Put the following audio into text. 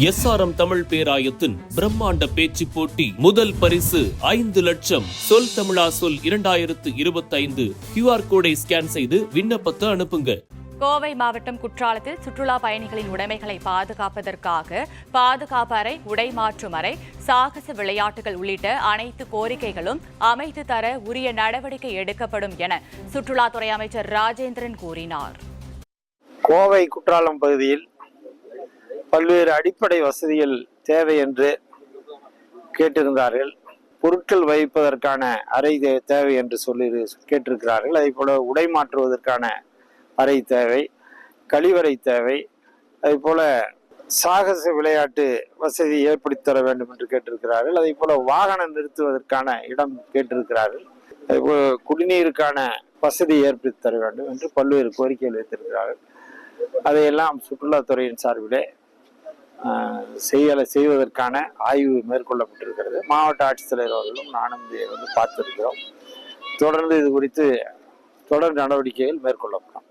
SRM Tamil பேராயத்தின் பிரம்மாண்ட பேச்சு போட்டி முதல் பரிசு 5 லட்சம். சொல் தமிழா சொல் 2025 QR கோடை ஸ்கேன் செய்து விண்ணப்பத்தை அனுப்புங்க. கோவை மாவட்டம் குற்றாலத்தில் சுற்றுலா பயணிகளின் உடைமைகளை பாதுகாப்பதற்காக பாதுகாப்பு அறை, உடை மாற்றும் அறை, சாகச விளையாட்டுகள் உள்ளிட்ட அனைத்து கோரிக்கைகளும் அமைத்து தர உரிய நடவடிக்கை எடுக்கப்படும் என சுற்றுலாத்துறை அமைச்சர் ராஜேந்திரன் கூறினார். கோவை குற்றாலம் பகுதியில் பல்வேறு அடிப்படை வசதிகள் தேவை என்று கேட்டிருந்தார்கள். பொருட்கள் வைப்பதற்கான அறை தேவை என்று சொல்லி கேட்டிருக்கிறார்கள். அதே போல உடை மாற்றுவதற்கான அறை தேவை, கழிவறை தேவை, அதே போல சாகச விளையாட்டு வசதி ஏற்படுத்தி தர வேண்டும் என்று கேட்டிருக்கிறார்கள். அதே போல வாகனம் நிறுத்துவதற்கான இடம் கேட்டிருக்கிறார்கள். அதே போல குடிநீருக்கான வசதி ஏற்படுத்தி தர வேண்டும் என்று பல்வேறு கோரிக்கைகள் வைத்திருக்கிறார்கள். அதையெல்லாம் சுற்றுலாத்துறையின் சார்பிலே செய்வதற்கான ஆய்வு மேற்கொள்ளப்பட்டிருக்கிறது. மாவட்ட ஆட்சித்தலைவர் அவர்களும் நானும் பார்த்திருக்கிறோம். தொடர்ந்து இது குறித்து தொடர் நடவடிக்கைகள் மேற்கொள்ளப்படும்.